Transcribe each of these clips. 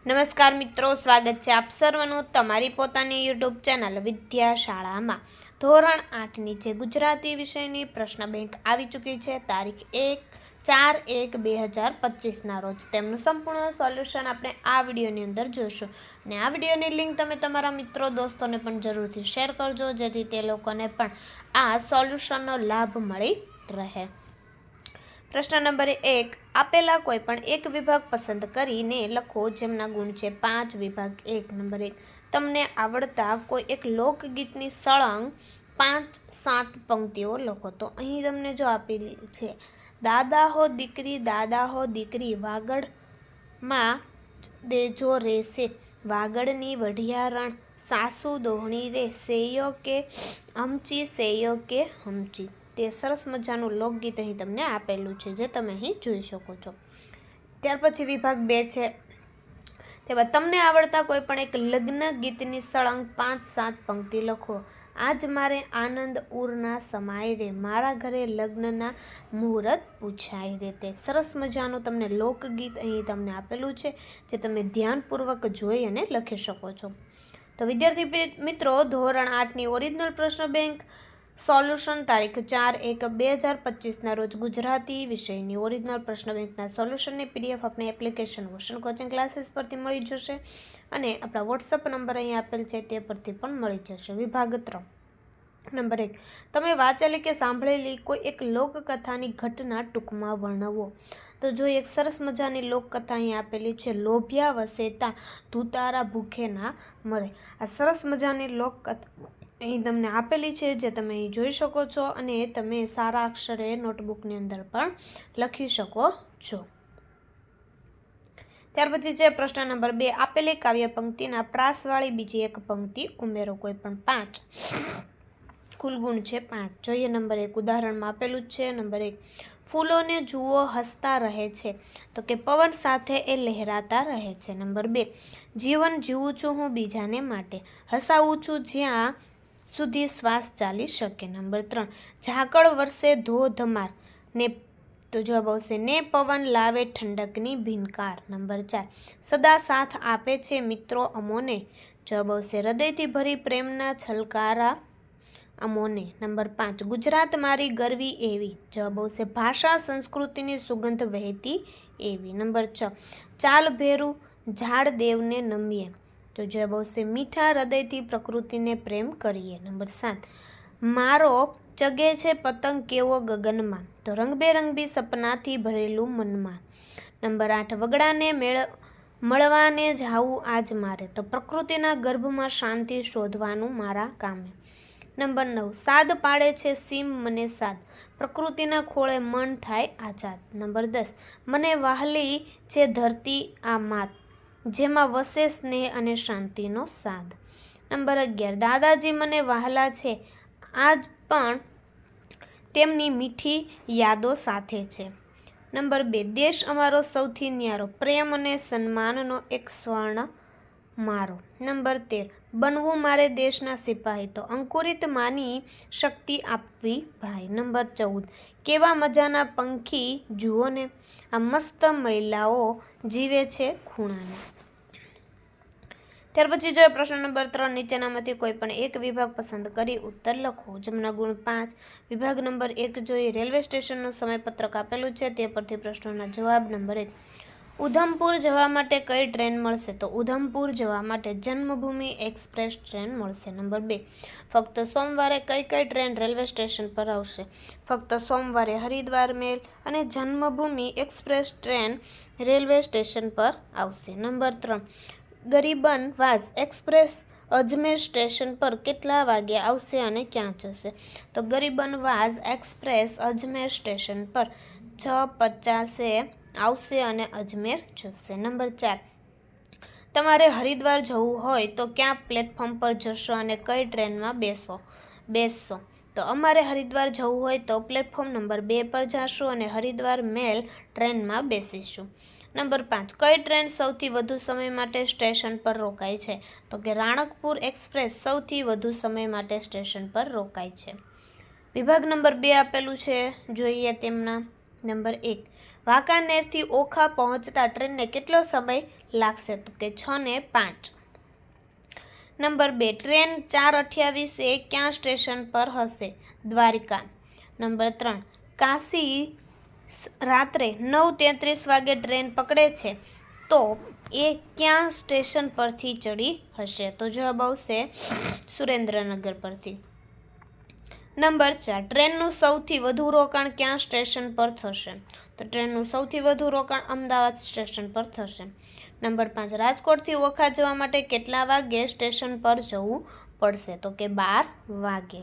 નમસ્કાર મિત્રો, સ્વાગત છે આપ સર્વનું તમારી પોતાની યુટ્યુબ ચેનલ વિદ્યાશાળામાં. ધોરણ 8ની જે ગુજરાતી વિષયની પ્રશ્ન બેંક આવી ચૂકી છે તારીખ 4/1/2025ના રોજ. તેમનું સંપૂર્ણ સોલ્યુશન આપણે આ વિડીયોની અંદર જોઈશું અને આ વિડીયોની લિંક તમે તમારા મિત્રો દોસ્તોને પણ જરૂરથી શેર કરજો, જેથી તે લોકોને પણ આ સોલ્યુશનનો લાભ મળી રહે. પ્રશ્ન નંબર 1, આપેલા કોઈ પણ એક વિભાગ પસંદ કરીને લખો જેમના ગુણ છે 5. વિભાગ 1. નંબર 1, તમને આવડતા કોઈ એક લોકગીતની સળંગ 5-7 પંક્તિઓ લખો. તો અહીં તમને જો આપેલી છે, દાદા હો દીકરી વાગડમાં દેજો રેસે, વાગડની વઢિયારણ સાસુ દોહણી રે, સેયો કે હમચી. તે સરસ મજાનું લોકગીત અહીં તમને આપેલું છે, જે તમે અહીં જોઈ શકો છો. ત્યાર પછી વિભાગ 2 છે, તેમાં તમને આવડતા કોઈ પણ એક લગ્ન ગીતની સળંગ 5-7 પંક્તિ લખો. આજ મારે આનંદ ઉરના સમાય રે, મારા ઘરે લગ્નના મુહૂર્ત પૂછાય રે. તે સરસ મજાનું તમને લોકગીત અહીં તમને આપેલું છે, જે તમે ધ્યાનપૂર્વક જોઈ અને લખી શકો છો. તો વિદ્યાર્થી મિત્રો, ધોરણ 8ની ઓરિજિનલ પ્રશ્ન બેંક સોલ્યુશન તારીખ 4/1/2025ના રોજ ગુજરાતી વિષયની ઓરિજિનલ પ્રશ્ન બેંકના સોલ્યુશનની PDF આપણે એપ્લિકેશન ઓશન કોચિંગ ક્લાસીસ પરથી મળી જશે અને આપણા વોટ્સઅપ નંબર અહીં આપેલ છે તે પરથી પણ મળી જશે. વિભાગ 3. નંબર 1, તમે વાંચેલી કે સાંભળેલી કોઈ એક લોકકથાની ઘટના ટૂંકમાં વર્ણવો. તો જો એક સરસ મજાની લોકકથા અહીં આપેલી છે, લોભિયા વસેતા ધુતારા ભૂખે ના મરે. આ સરસ મજાની લોકકથા અહીં તમને આપેલી છે, જે તમે અહીં જોઈ શકો છો અને તમે સારા અક્ષરે નોટબુકની અંદર પણ લખી શકો છો. ત્યાર પછી છે પ્રશ્ન નંબર 2, આપેલી કાવ્ય પંક્તિના પ્રાસવાળી બીજી એક પંક્તિ ઉમેરો. કોઈ પણ 5. કુલ ગુણ છે 5. જોઈએ નંબર 1, ઉદાહરણમાં આપેલું જ છે. નંબર 1, ફૂલોને જુઓ હસતા રહે છે, તો કે પવન સાથે એ લહેરાતા રહે છે. નંબર 2, જીવન જીવું છું હું બીજાને માટે, હસાવું છું જ્યાં સુધી શ્વાસ ચાલી શકે. નંબર 3, ઝાકળ વરસે ધોધમાર ને, તો જવાબ આવશે ને પવન લાવે ઠંડકની ભીનકાર. નંબર 4, સદા સાથ આપે છે મિત્રો અમોને, જવાબ આવશે હૃદયથી ભરી પ્રેમના છલકારા અમોને. નંબર 5, ગુજરાત મારી ગરવી એવી, જવાબ આવશે ભાષા સંસ્કૃતિની સુગંધ વહેતી એવી. નંબર 6, ચાલ ભેરું ઝાડ દેવને નમીએ, તો જવાબ આવશે મીઠા હૃદયથી પ્રકૃતિને પ્રેમ કરીએ. નંબર 7, મારો ચગે છે પતંગ કેવો ગગનમાં, તો રંગબેરંગી સપનાથી ભરેલું મનમાં. નંબર 8, વગડાને મળવાને જાવું આજ મારે, તો પ્રકૃતિના ગર્ભમાં શાંતિ શોધવાનું મારા કામે. નંબર 9, સાદ પાડે છે સીમ મને સાદ, પ્રકૃતિના ખોળે મન થાય આઝાદ. નંબર 10, મને વહાલી છે ધરતી આ માત, જેમાં વસે સ્નેહ અને શાંતિનો સાદ. નંબર 11, દાદાજી મને વહાલા છે આજ પણ તેમની મીઠી યાદો સાથે છે. નંબર 2, દેશ અમારો સૌથી ન્યારો, પ્રેમ અને સન્માનનો એક સ્વર્ણ મારો. નંબર 13, બનવું મારે દેશના સિપાહી, તો અંકુરિત માની શક્તિ આપવી ભાઈ. નંબર 14, કેવા મજાના પંખી જુઓ ને, આ મસ્ત મહિલાઓ જીવે છે ખૂણાને. ત્યાર પછી જોઈએ પ્રશ્ન નંબર 3, નીચેનામાંથી કોઈ પણ એક વિભાગ પસંદ કરી ઉત્તર લખો. જેમના ગુણ 5. વિભાગ નંબર 1 જોઈએ, રેલવે સ્ટેશનનું સમયપત્રક આપેલું છે, તે પરથી પ્રશ્નોના જવાબ. નંબર 1, ઉધમપુર જવા માટે કઈ ટ્રેન મળશે, તો ઉધમપુર જવા માટે જન્મભૂમિ એક્સપ્રેસ ટ્રેન મળશે. નંબર 2, ફક્ત સોમવારે કઈ ટ્રેન રેલવે સ્ટેશન પર આવશે, ફક્ત સોમવારે હરિદ્વાર મેલ અને જન્મભૂમિ એક્સપ્રેસ ટ્રેન રેલવે સ્ટેશન પર આવશે. નંબર 3, ગરીબનવાઝ એક્સપ્રેસ અજમેર સ્ટેશન પર કેટલા વાગે આવશે અને ક્યાં જશે, તો ગરીબનવાઝ એક્સપ્રેસ અજમેર સ્ટેશન પર 6:50 આવશે અને અજમેર જશે. નંબર 4, તમારે હરિદ્વાર જવું હોય તો ક્યાં પ્લેટફોર્મ પર જશો અને કઈ ટ્રેનમાં બેસશો, તો અમારે હરિદ્વાર જવું હોય તો પ્લેટફોર્મ નંબર 2 પર જશું અને હરિદ્વાર મેલ ટ્રેનમાં બેસીશું. નંબર 5, કઈ ટ્રેન સૌથી વધુ સમય માટે સ્ટેશન પર રોકાય છે, તો કે રાણકપુર એક્સપ્રેસ સૌથી વધુ સમય માટે સ્ટેશન પર રોકાય છે. વિભાગ નંબર 2 આપેલું છે, જોઈએ તેમના નંબર 1, વાંકાનેરથી ઓખા પહોંચતા ટ્રેનને કેટલો સમય લાગશે? તો કે 6 ને 5. નંબર 2, ટ્રેન 4:28 ક્યાં સ્ટેશન પર હશે? દ્વારિકા. નંબર 3, કાશી રાત્રે 9:33 વાગે ટ્રેન પકડે છે તો એ ક્યાં સ્ટેશન પરથી ચડી હશે? તો જવાબ આવશે સુરેન્દ્રનગર પરથી. નંબર 4, ટ્રેનનું સૌથી વધુ રોકાણ ક્યાં સ્ટેશન પર થશે? તો ટ્રેનનું સૌથી વધુ રોકાણ અમદાવાદ સ્ટેશન પર થશે. નંબર 5, રાજકોટથી ઓખા જવા માટે કેટલા વાગે સ્ટેશન પર જવું પડશે? તો કે 12 વાગે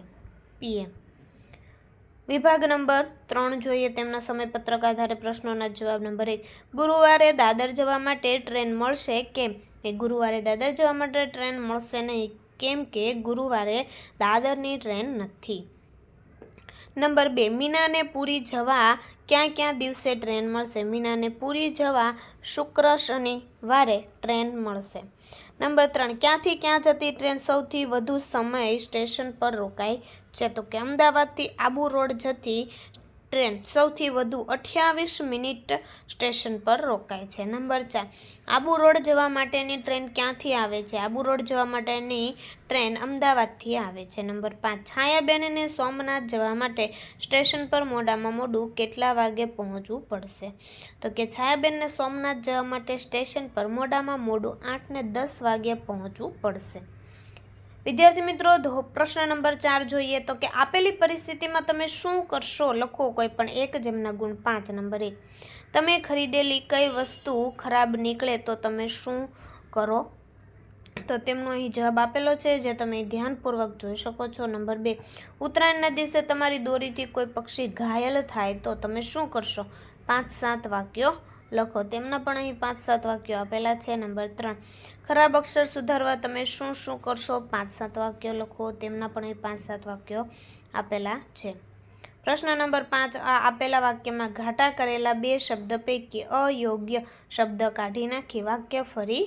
PM. વિભાગ નંબર 3 જોઈએ તેમના સમયપત્રક આધારે પ્રશ્નોના જવાબ. નંબર 1, ગુરુવારે દાદર જવા માટે ટ્રેન મળશે કેમ? કે ગુરુવારે દાદર જવા માટે ટ્રેન મળશે નહીં, કેમ કે ગુરુવારે દાદરની ટ્રેન નથી. નંબર 2, મીનાને પુરી જવા ક્યાં દિવસે ટ્રેન મળશે? મીનાને પુરી જવા શુક્ર શનિવારે ટ્રેન મળશે. નંબર 3, ક્યાંથી ક્યાં જતી ટ્રેન સૌથી વધુ સમય સ્ટેશન પર રોકાય છે? તો કે અમદાવાદથી આબુ રોડ જતી ટ્રેન સૌથી વધુ 28 મિનિટ સ્ટેશન પર રોકાય છે. નંબર 4, આબુ રોડ જવા માટેની ટ્રેન ક્યાંથી આવે છે? આબુ રોડ જવા માટેની ટ્રેન અમદાવાદથી આવે છે. નંબર 5, છાયાબેનને સોમનાથ જવા માટે સ્ટેશન પર મોડામાં મોડું કેટલા વાગે પહોંચવું પડશે? તો કે છાયાબેનને સોમનાથ જવા માટે સ્ટેશન પર મોડામાં મોડું 8 ને 10 વાગે પહોંચવું પડશે. વિદ્યાર્થી મિત્રો, પ્રશ્ન નંબર 4 જોઈએ તો કે આપેલી પરિસ્થિતિમાં તમે શું કરશો? લખો કોઈ પણ એક, જેમના ગુણ 5. નંબર 1, તમે ખરીદેલી કઈ વસ્તુ ખરાબ નીકળે તો તમે શું કરો? તો તેમનો અહીં જવાબ આપેલો છે, જે તમે ધ્યાનપૂર્વક જોઈ શકો છો. નંબર 2, ઉત્તરાયણના દિવસે તમારી દોરીથી કોઈ પક્ષી ઘાયલ થાય તો તમે શું કરશો? 5-7 વાક્યો લખો. તેમના પણ અહીં 5-7 વાક્યો આપેલા છે. નંબર 3, ખરાબ અક્ષર સુધારવા તમે શું કરશો? 5-7 વાક્યો લખો. તેમના પણ અહીં 5-7 વાક્યો આપેલા છે. પ્રશ્ન નંબર 5, આ આપેલા વાક્યમાં ઘાટા કરેલા 2 શબ્દ પૈકી અયોગ્ય શબ્દ કાઢી નાખી વાક્ય ફરી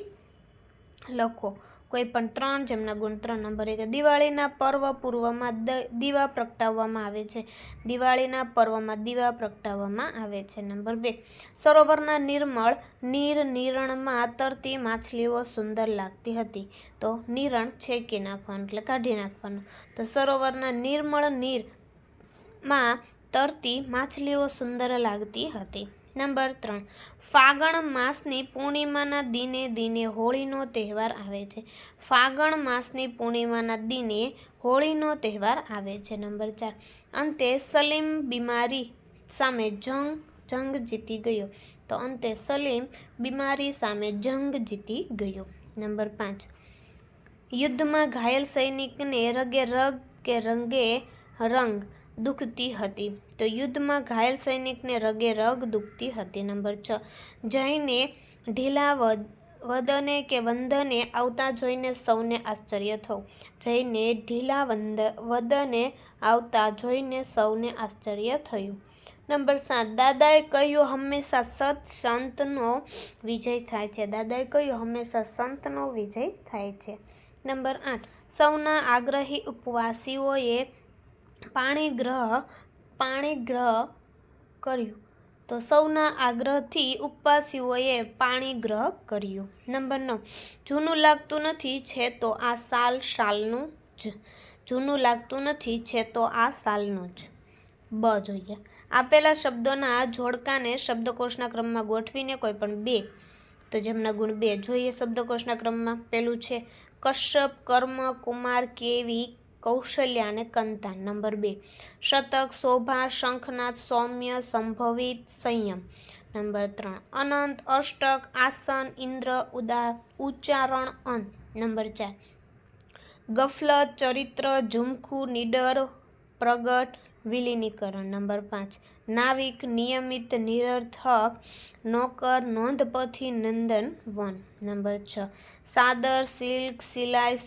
લખો. કોઈ પણ 3, જેમના ગુણ 3. નંબર 1, દિવાળીના પર્વ પૂર્વમાં દીવા પ્રગટાવવામાં આવે છે. દિવાળીના પર્વમાં દીવા પ્રગટાવવામાં આવે છે. નંબર 2, સરોવરના નિર્મળ નીરણમાં તરતી માછલીઓ સુંદર લાગતી હતી. તો નીરણ છેકી નાખવાનું એટલે કાઢી નાખવાનું. તો સરોવરના નિર્મળ નીરમાં તરતી માછલીઓ સુંદર લાગતી હતી. નંબર 3, ફાગણ માસની પૂર્ણિમાના દિને હોળીનો તહેવાર આવે છે. ફાગણ માસની પૂર્ણિમાના દિને હોળીનો તહેવાર આવે છે. નંબર 4, અંતે સલીમ બીમારી સામે જંગ જીતી ગયો. તો અંતે સલીમ બીમારી સામે જંગ જીતી ગયો. નંબર 5, યુદ્ધમાં ઘાયલ સૈનિકને રગે રગ કે રંગે રંગ દુખતી હતી. તો યુદ્ધમાં ઘાયલ સૈનિકને રગે રગ દુખતી હતી. નંબર 6, જયને ઢીલા વદને કે વંદને આવતા જોઈને સૌને આશ્ચર્ય થયું. જયને ઢીલા વદને આવતા જોઈને સૌને આશ્ચર્ય થયું. નંબર 7, દાદાએ કહ્યું હંમેશા સંતનો વિજય થાય છે. દાદાએ કહ્યું હંમેશા સંતનો વિજય થાય છે. નંબર 8, સૌના આગ્રહી ઉપવાસીઓએ પાણીગ્રહ કર્યું. તો સૌના આગ્રહથી ઉપવાસીઓએ પાણીગ્રહ કર્યું. નંબર 9, જૂનું લાગતું નથી છે તો આ સાલનું જ. જૂનું લાગતું નથી છે તો આ સાલનું જ. બ જોઈએ. આપેલા શબ્દોના જોડકાને શબ્દકોશના ક્રમમાં ગોઠવીને કોઈ પણ 2, તો જેમના ગુણ 2 જોઈએ શબ્દકોશના ક્રમમાં. પેલું છે કશ્યપ, કર્મ, કુમાર, કેવી, કૌશલ્યા અને કંતાન. નંબર 2, શતક, શોભા, શંખનાદ, સૌમ્ય, સંભવિત, સંયમ. નંબર 3, અનંત, અષ્ટક, આસન, ઇન્દ્ર, ઉચ્ચારણ, અંત. નંબર 4, ગફલત, ચરિત્ર, ઝુમખું, નીડર, પ્રગટ, વિલીનીકરણ. નંબર 5, નાવિક, નિયમિત, નિરર્થક, નોકર, નોંધપોથી, નંદન, વન. નંબર 6, સાદર, સિલ્ક, સિલાઈ,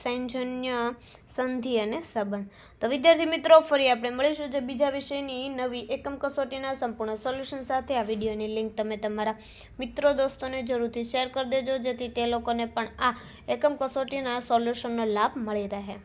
સૌજન્ય, સંધિ અને સંબંધ. તો વિદ્યાર્થી મિત્રો, ફરી આપણે મળીશું જે બીજા વિષયની નવી એકમ કસોટીના સંપૂર્ણ સોલ્યુશન સાથે. આ વિડીયોની લિંક તમે તમારા મિત્રો દોસ્તોને જરૂરથી શેર કરી દેજો, જેથી તે લોકોને પણ આ એકમ કસોટીના સોલ્યુશનનો લાભ મળી રહે.